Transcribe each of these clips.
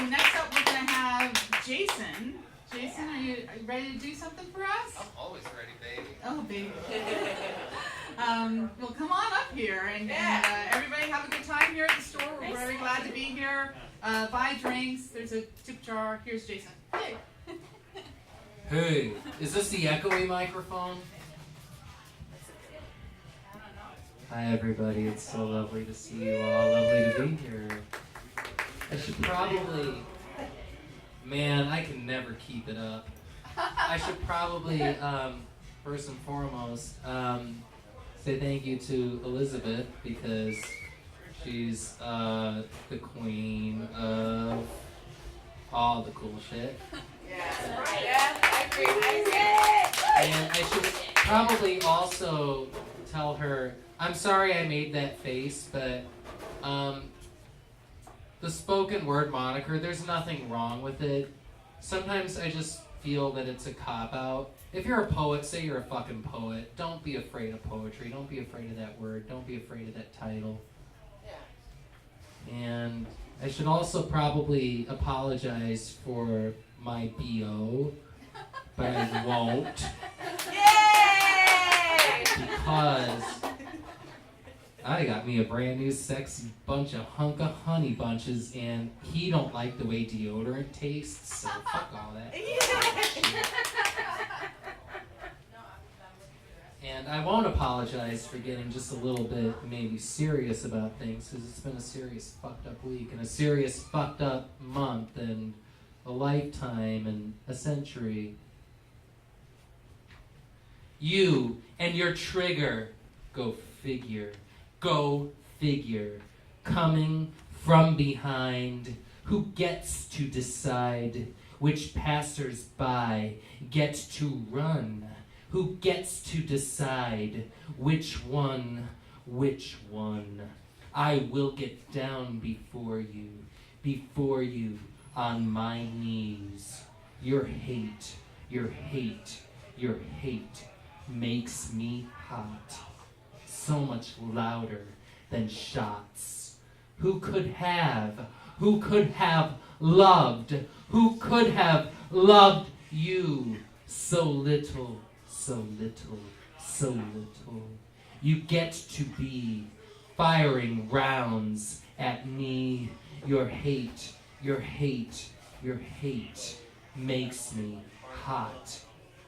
next up we're going to have Jason. Jason, are you ready to do something for us? I'm always ready, baby. Oh, baby. Well, come on up here and everybody have a good time here at the store. We're very glad to be here. Buy drinks. There's a tip jar. Here's Jason. Hey. Hey, is this the echoey microphone? Hi everybody, it's so lovely to see you all. Lovely to be here. I should probably... Man, I can never keep it up. I should probably, first and foremost, say thank you to Elizabeth because she's the queen of all the cool shit. Yeah, right. Yeah, I agree. And I should probably also tell her, I'm sorry I made that face, but the spoken word moniker, there's nothing wrong with it. Sometimes I just feel that it's a cop-out. If you're a poet, say you're a fucking poet. Don't be afraid of poetry. Don't be afraid of that word. Don't be afraid of that title. Yeah. And I should also probably apologize for my BO, but I won't. Yay! Because I got me a brand new sexy bunch of hunk of honey bunches, and he don't like the way deodorant tastes, so fuck all that. And I won't apologize for getting just a little bit maybe serious about things, because it's been a serious fucked up week, and a serious fucked up month, and a lifetime, and a century. You and your trigger, go figure. Go figure. Coming from behind, who gets to decide which passers-by get to run? Who gets to decide which one? I will get down before you, on my knees. Your hate makes me hot. So much louder than shots. Who could have loved you so little? You get to be firing rounds at me. Your hate makes me hot.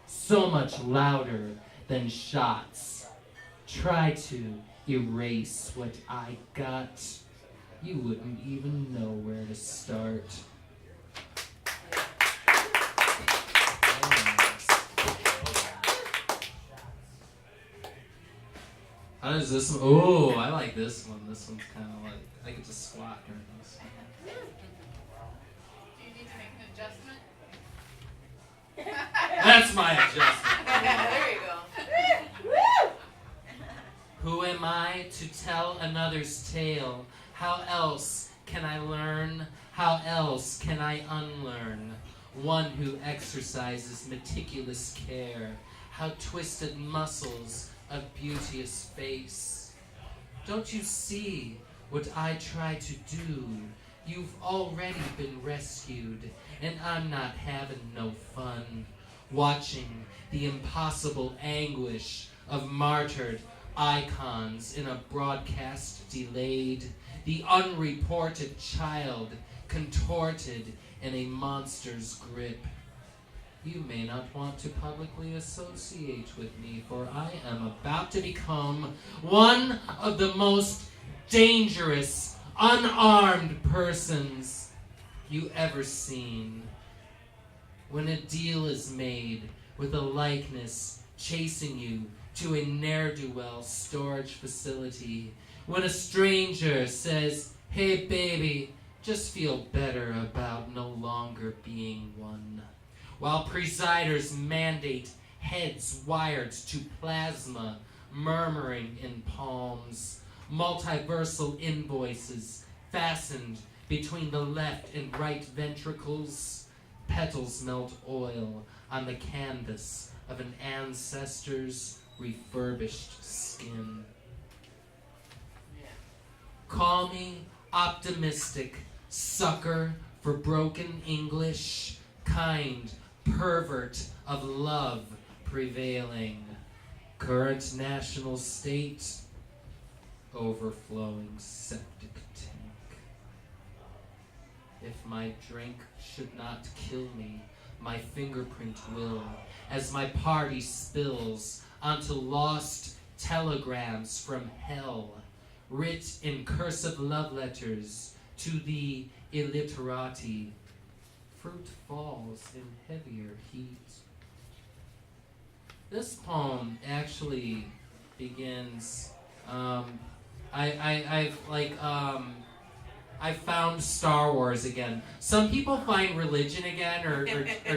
So much louder than shots. Try to erase what I got. You wouldn't even know where to start. How does this one? Oh, I like this one. This one's kind of like, I get to squat during this. Do you need to make an adjustment? That's my adjustment. There you go. Who am I to tell another's tale? How else can I learn? How else can I unlearn? One who exercises meticulous care. How twisted muscles of beauteous face. Don't you see what I try to do? You've already been rescued, and I'm not having no fun. Watching the impossible anguish of martyred icons in a broadcast delayed, the unreported child contorted in a monster's grip. You may not want to publicly associate with me, for I am about to become one of the most dangerous, unarmed persons you ever seen. When a deal is made with a likeness chasing you to a ne'er-do-well storage facility, when a stranger says, "Hey baby, just feel better about no longer being one," while presiders mandate heads wired to plasma murmuring in palms, multiversal invoices fastened between the left and right ventricles, petals melt oil on the canvas of an ancestor's refurbished skin. Call me optimistic, sucker for broken English, kind pervert of love prevailing. Current national state, overflowing septic tank. If my drink should not kill me, my fingerprint will, as my party spills onto lost telegrams from hell, writ in cursive love letters to the illiterati. Fruit falls in heavier heat. This poem actually begins. I found Star Wars again. Some people find religion again, or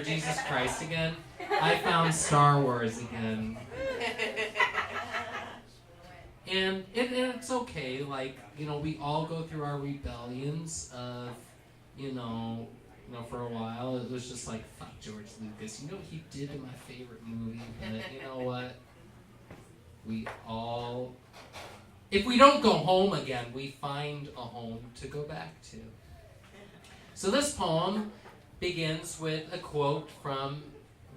Jesus Christ again. I found Star Wars again. And it's okay, like, we all go through our rebellions of, for a while, it was just like, fuck George Lucas. You know what he did to my favorite movie? But you know what? We all, if we don't go home again, we find a home to go back to. So this poem begins with a quote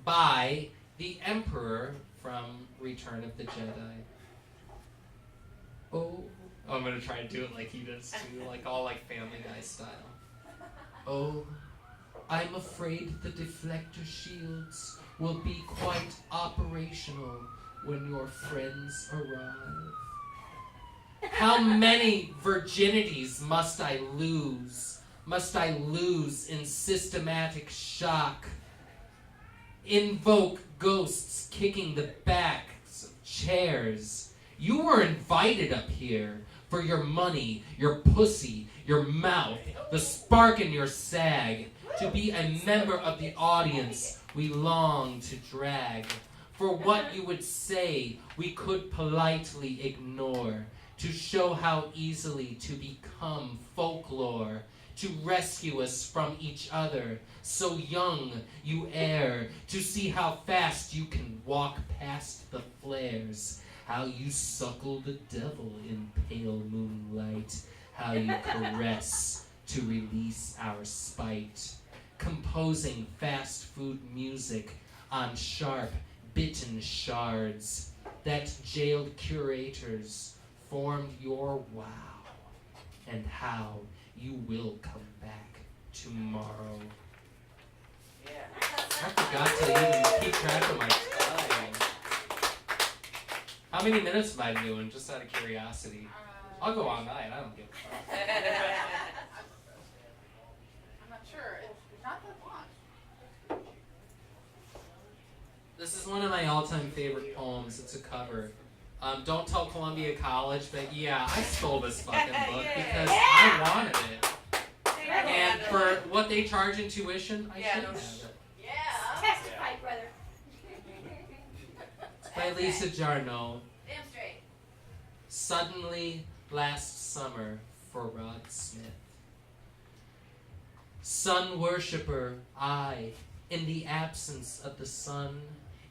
by the Emperor from Return of the Jedi. Oh, I'm gonna try to do it like he does too, like all like Family Guy style. Oh, I'm afraid the deflector shields will be quite operational when your friends arrive. How many virginities must I lose? Must I lose in systematic shock? Invoke ghosts kicking the backs of chairs. You were invited up here for your money, your pussy, your mouth, the spark in your sag, to be a member of the audience we long to drag. For what you would say we could politely ignore, to show how easily to become folklore, to rescue us from each other. So young you err, to see how fast you can walk past the flares. How you suckle the devil in pale moonlight, how you caress to release our spite, composing fast food music on sharp, bitten shards that jailed curators formed your wow, and how you will come back tomorrow. Yeah. I forgot to even keep track of my time. How many minutes am I doing, just out of curiosity? I'll go all night, I don't give a fuck. I'm not sure. It's not that long. This is one of my all-time favorite poems. It's a cover. Don't tell Columbia College, but yeah, I stole this fucking book because I wanted it. And for what they charge in tuition, I should have it. Yeah. Testify, brother. By Lisa Jarnow. Damn straight. Suddenly Last Summer for Rod Smith. Sun worshipper, I, in the absence of the sun,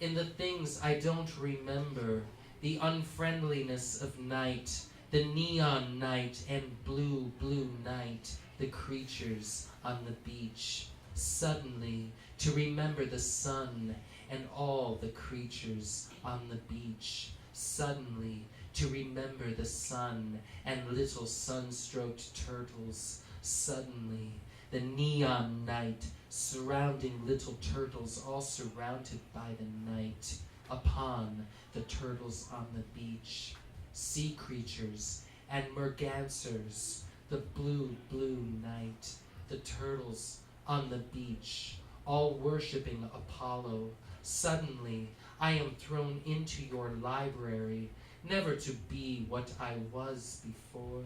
in the things I don't remember, the unfriendliness of night, the neon night and blue, blue night, the creatures on the beach. Suddenly, to remember the sun and all the creatures on the beach. Suddenly, to remember the sun and little sun-stroked turtles. Suddenly, the neon night surrounding little turtles, all surrounded by the night. Upon the turtles on the beach, sea creatures and mergansers, the blue, blue night, the turtles on the beach, all worshipping Apollo. Suddenly, I am thrown into your library, never to be what I was before,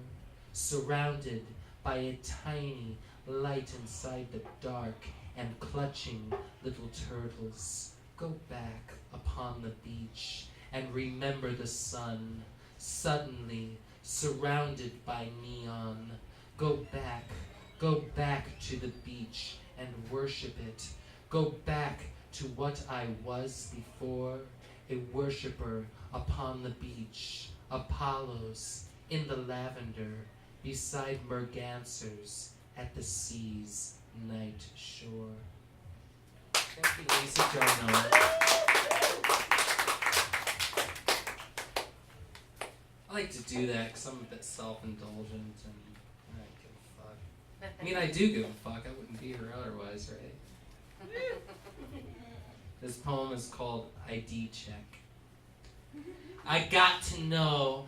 surrounded by a tiny light inside the dark and clutching little turtles. Go back upon the beach and remember the sun, suddenly surrounded by neon. Go back to the beach and worship it. Go back to what I was before, a worshipper upon the beach, Apollos in the lavender, beside mergansers at the sea's night shore. Thank you, Lisa Jarno. I like to do that because I'm a bit self-indulgent and I don't give a fuck. I mean, I do give a fuck. I wouldn't be here otherwise, right? This poem is called ID Check. I got to know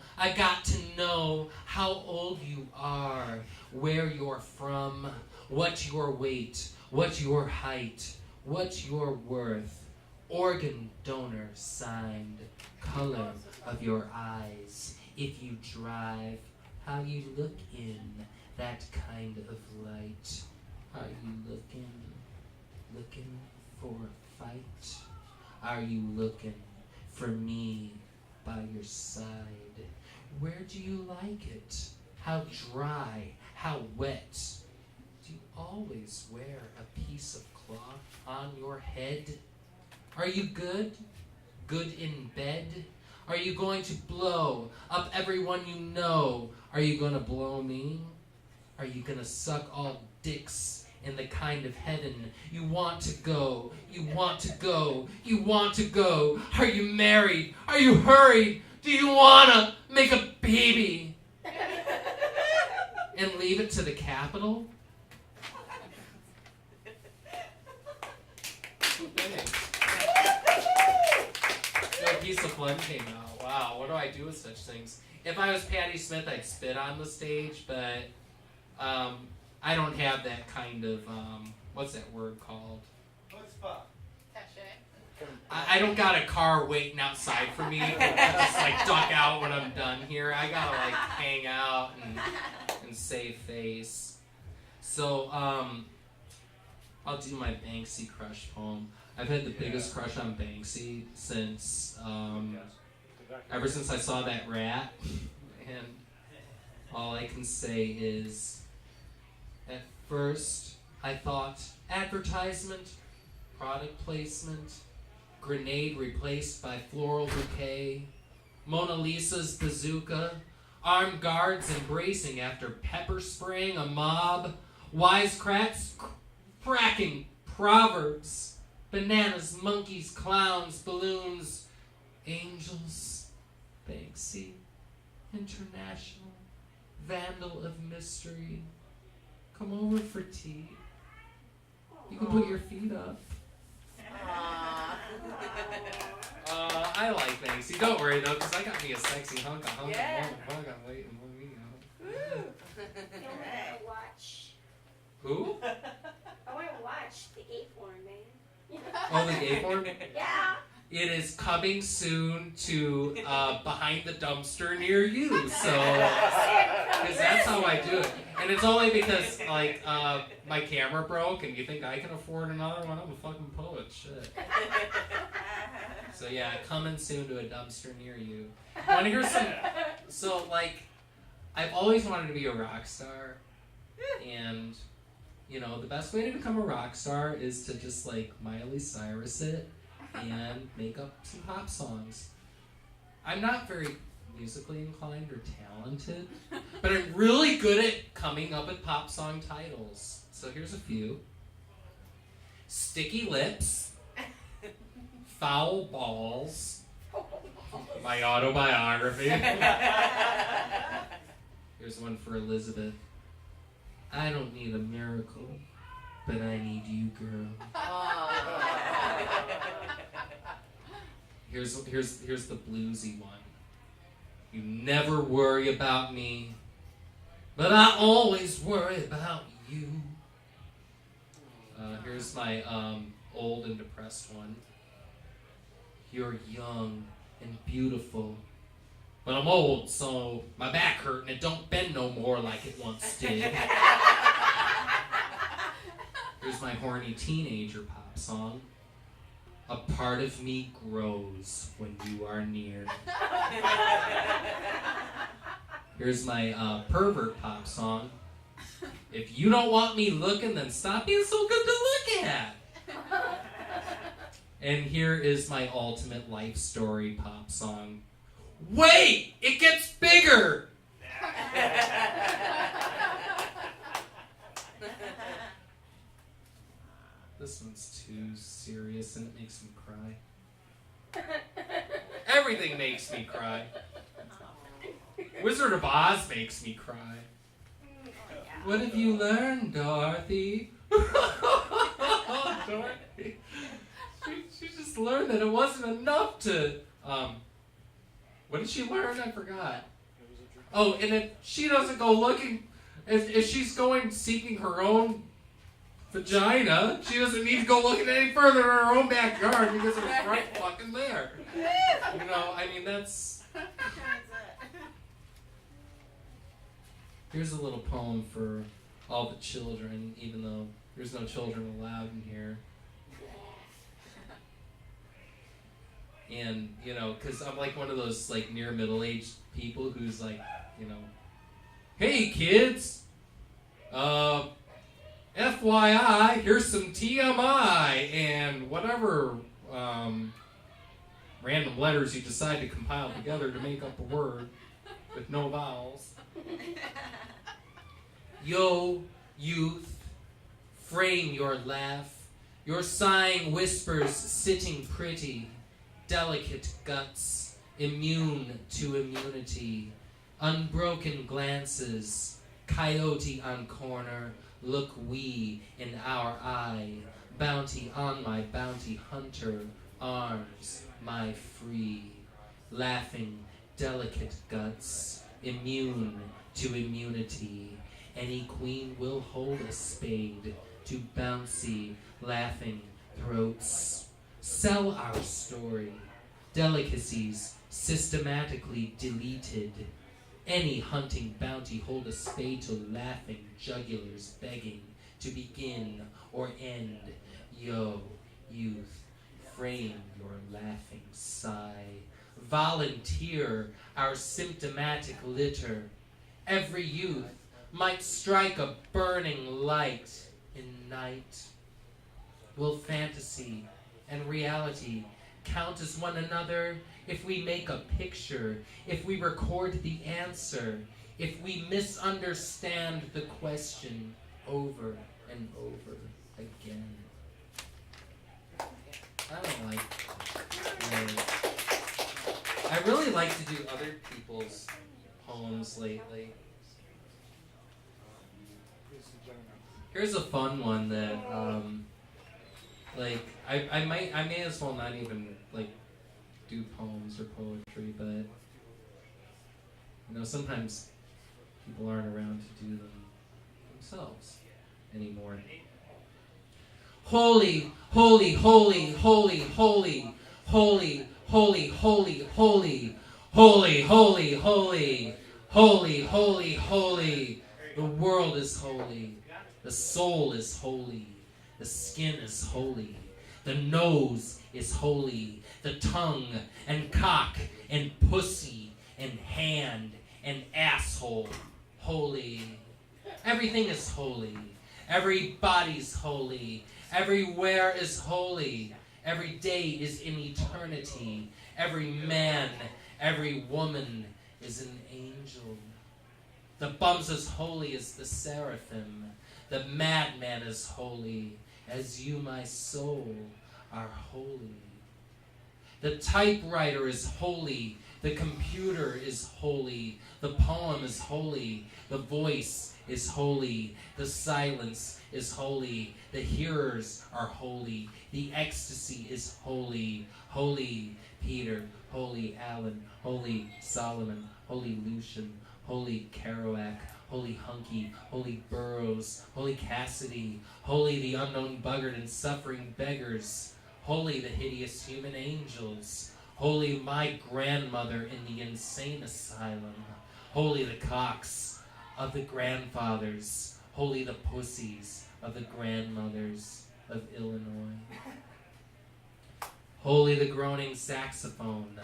how old you are, where you're from, what your weight, what your height, what your worth, organ donor signed, color of your eyes, if you drive, how you look in that kind of light. Are you looking for a fight? Are you looking for me by your side? Where do you like it? How dry, how wet? Do you always wear a piece of cloth on your head? Are you good? Good in bed? Are you going to blow up everyone you know? Are you going to blow me? Are you going to suck all dicks in the kind of heaven you want to go? You want to go. You want to go. Are you married? Are you hurried? Do you want to make a baby? And leave it to the Capitol? No piece of blood came out. Wow, what do I do with such things? If I was Patti Smith, I'd spit on the stage, but I don't have that kind of, what's that word called? I don't got a car waiting outside for me. I just like duck out when I'm done here. I gotta like hang out and save face. So I'll do my Banksy crush poem. I've had the biggest crush on Banksy since ever since I saw that rat, and all I can say is, at first I thought advertisement, product placement, grenade replaced by floral bouquet, Mona Lisa's bazooka, armed guards embracing after pepper spraying a mob, wisecracks cracking proverbs, bananas, monkeys, clowns, balloons, angels, Banksy, international, vandal of mystery, come over for tea. You can put your feet up. I like Banksy. Don't worry though, because I got me a sexy hunk. I'm waiting for me. I want to watch. Who? I want to watch the gay porn, man. Oh, the gay porn? Yeah. It is coming soon to behind the dumpster near you. So, because that's how I do it. And it's only because like my camera broke, and you think I can afford another one? I'm a fucking poet. Shit. So yeah, coming soon to a dumpster near you. Want to hear some? So like, I've always wanted to be a rock star, and you know the best way to become a rock star is to just like Miley Cyrus it and make up some pop songs. I'm not very musically inclined or talented, but I'm really good at coming up with pop song titles. So here's a few. Sticky Lips, Foul Balls, my autobiography. Here's one for Elizabeth. I don't need a miracle, but I need you, girl. Here's the bluesy one. You never worry about me, but I always worry about you. Here's my old and depressed one. You're young and beautiful, but I'm old, so my back hurt and it don't bend no more like it once did. Here's my horny teenager pop song. A part of me grows when you are near. Here's my pervert pop song. If you don't want me looking, then stop being so good to look at. And here is my ultimate life story pop song. Wait! It gets bigger! This one's too serious and it makes me cry. Everything makes me cry. Wizard of Oz makes me cry. What have you learned, Dorothy? Dorothy. She just learned that it wasn't enough to, what did she learn? I forgot. Oh, and if she doesn't go looking, if she's going seeking her own vagina, she doesn't need to go looking any further in her own backyard because it's right fucking there. You know, I mean, that's... Here's a little poem for all the children, even though there's no children allowed in here. And, you know, because I'm like one of those, like, near middle-aged people who's like, you know, hey, kids, FYI, here's some TMI and whatever random letters you decide to compile together to make up a word with no vowels. Yo, youth, frame your laugh, your sighing whispers sitting pretty, delicate guts, immune to immunity, unbroken glances, coyote on corner, look we in our eye, bounty on my bounty hunter, arms my free, laughing delicate guts, immune to immunity, any queen will hold a spade to bouncy, laughing throats. Sell our story, delicacies systematically deleted. Any hunting bounty hold a spade to laughing jugulars begging to begin or end. Yo, youth, frame your laughing sigh. Volunteer our symptomatic litter. Every youth might strike a burning light in night. Will fantasy and reality count as one another if we make a picture, if we record the answer, if we misunderstand the question over and over again? I don't like I really like to do other people's poems lately. Here's a fun one that like I may as well not even like do poems or poetry, but you know, sometimes people aren't around to do them themselves anymore. Holy, holy, holy, holy, holy, holy, holy, holy, holy, holy, holy, holy, holy, holy, holy. The world is holy. The soul is holy. The skin is holy. The nose is holy. The tongue and cock and pussy and hand and asshole, holy. Everything is holy. Everybody's holy. Everywhere is holy. Every day is in eternity. Every man, every woman is an angel. The bum's as holy as the seraphim. The madman is holy, as you, my soul, are holy. The typewriter is holy. The computer is holy. The poem is holy. The voice is holy. The silence is holy. The hearers are holy. The ecstasy is holy. Holy Peter, holy Alan, holy Solomon, holy Lucian, holy Kerouac, holy Hunky, holy Burroughs, holy Cassidy, holy the unknown buggered and suffering beggars, holy the hideous human angels, holy my grandmother in the insane asylum, holy the cocks of the grandfathers, holy the pussies of the grandmothers of Illinois, holy the groaning saxophone,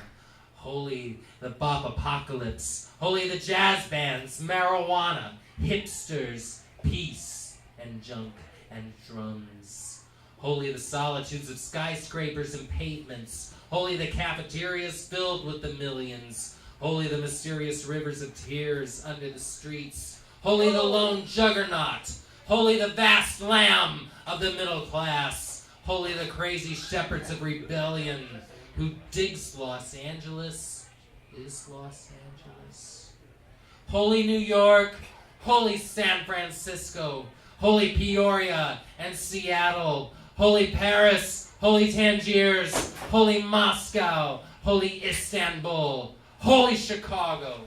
holy the bop apocalypse, holy the jazz bands, marijuana, hipsters, peace and junk and drums, holy the solitudes of skyscrapers and pavements, holy the cafeterias filled with the millions, holy the mysterious rivers of tears under the streets, holy the lone juggernaut, Holy the vast lamb of the middle class. Holy the crazy shepherds of rebellion. Who digs Los Angeles is Los Angeles. Holy New York. Holy San Francisco. Holy Peoria and Seattle. Holy Paris. Holy Tangiers. Holy Moscow. Holy Istanbul. Holy Chicago.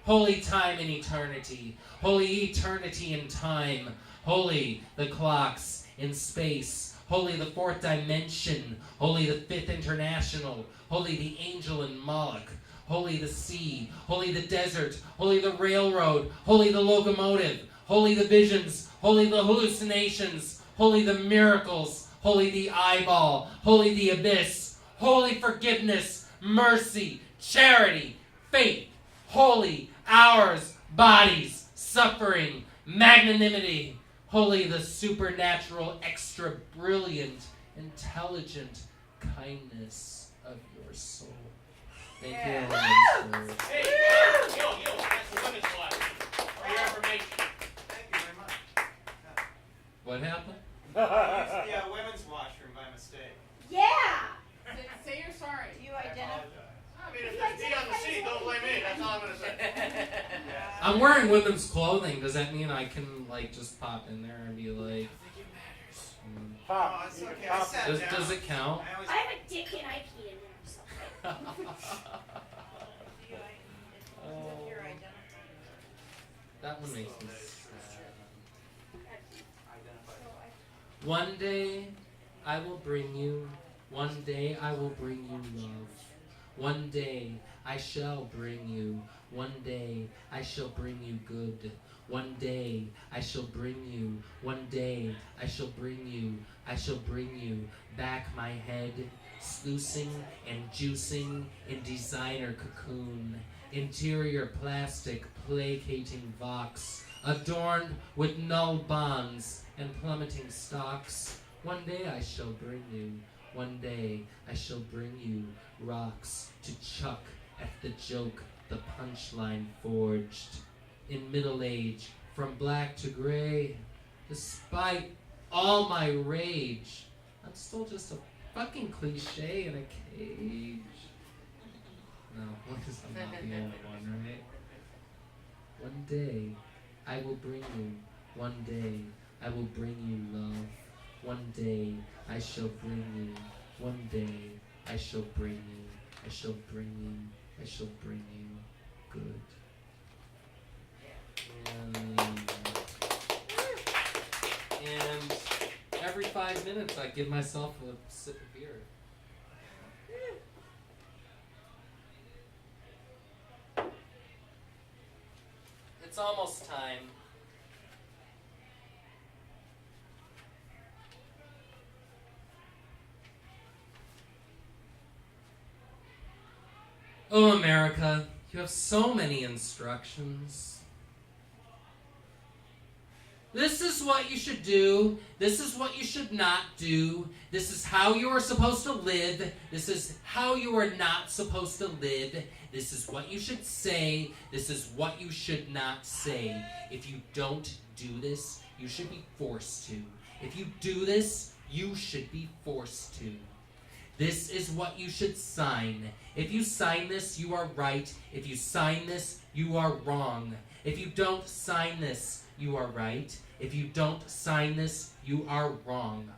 Holy time and eternity. Holy eternity and time. Holy the clocks in space. Holy the fourth dimension. Holy the fifth international. Holy the angel and Moloch. Holy the sea. Holy the desert. Holy the railroad. Holy the locomotive. Holy the visions. Holy the hallucinations. Holy the miracles. Holy the eyeball. Holy the abyss. Holy forgiveness. Mercy. Charity. Faith. Holy hours. Bodies. Suffering. Magnanimity. Holy the supernatural, extra brilliant, intelligent kindness of your soul. Thank you, Ellen. Hey, yo, that's the women's watch. For your information. Thank you very much. What happened? I used the women's washroom by mistake. Yeah! Say you're sorry. Do you I identify? apologize. I mean, if there's D on the seat, don't blame me. That's all I'm going to say. I'm wearing women's clothing. Does that mean I can, like, just pop in there and be like... Oh, it's okay. I sat down. Does it count? I always I have a dick and I pee in there, so. That one makes me sad. identified. One day I will bring you, one day I will bring you love. One day I shall bring you, one day I shall bring you good. One day I shall bring you, one day I shall bring you, I shall bring you back my head, sluicing and juicing in designer cocoon, interior plastic placating vox, adorned with null bonds and plummeting stocks. One day I shall bring you, one day I shall bring you rocks to chuck at the joke the punchline forged. In middle age, from black to gray, despite all my rage, I'm still just a fucking cliche in a cage. No, because I'm not the only one, right? One day, I will bring you. One day, I will bring you love. One day, I shall bring you. One day, I shall bring you. I shall bring you. I shall bring you good. And every 5 minutes, I give myself a sip of beer. It's almost time. Oh, America, you have so many instructions. This is what you should do. This is what you should not do. This is how you are supposed to live. This is how you are not supposed to live. This is what you should say. This is what you should not say. If you don't do this, you should be forced to. If you do this, you should be forced to. This is what you should sign. If you sign this, you are right. If you sign this, you are wrong. If you don't sign this, you are right. If you don't sign this, you are wrong.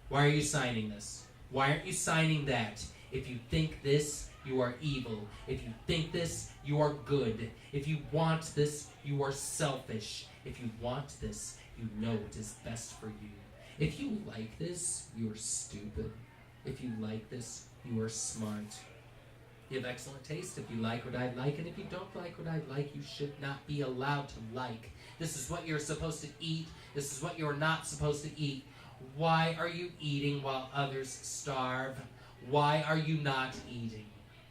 Why are you signing this? Why aren't you signing that? If you think this, you are evil. If you think this, you are good. If you want this, you are selfish. If you want this, you know it is best for you. If you like this, you are stupid. If you like this, you are smart. You have excellent taste if you like what I like, and if you don't like what I like, you should not be allowed to like. This is what you're supposed to eat. This is what you're not supposed to eat. Why are you eating while others starve? Why are you not eating?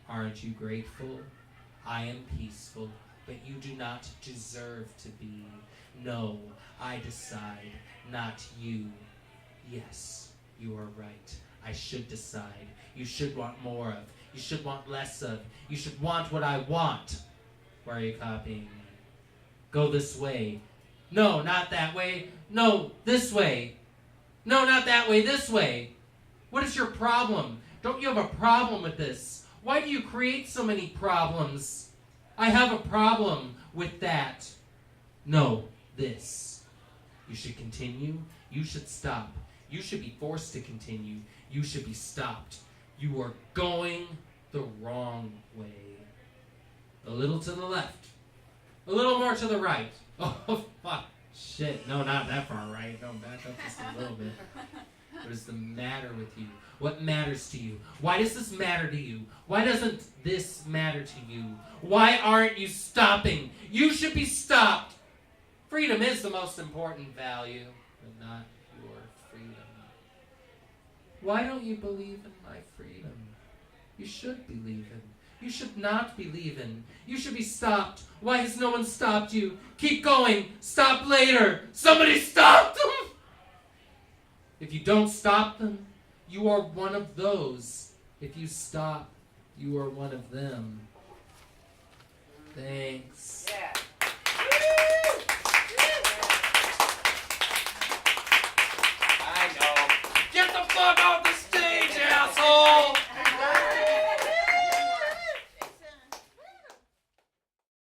Aren't you grateful? I am peaceful, but you do not deserve to be. No, I decide, not you. Yes, you are right. I should decide. You should want more of. You should want less of. You should want what I want. Why are you copying me? Go this way. No, not that way. No, this way. No, not that way, this way. What is your problem? Don't you have a problem with this? Why do you create so many problems? I have a problem with that. No, this. You should continue. You should stop. You should be forced to continue. You should be stopped. You are going the wrong way. A little to the left. A little more to the right. Oh, fuck. Shit. No, not that far right. No, back up just a little bit. What is the matter with you? What matters to you? Why does this matter to you? Why doesn't this matter to you? Why aren't you stopping? You should be stopped. Freedom is the most important value, but not your freedom. Why don't you believe in my freedom? You should believe in. You should not believe in. You should be stopped. Why has no one stopped you? Keep going. Stop later. Somebody stop them! If you don't stop them, you are one of those. If you stop, you are one of them. Thanks. Yeah.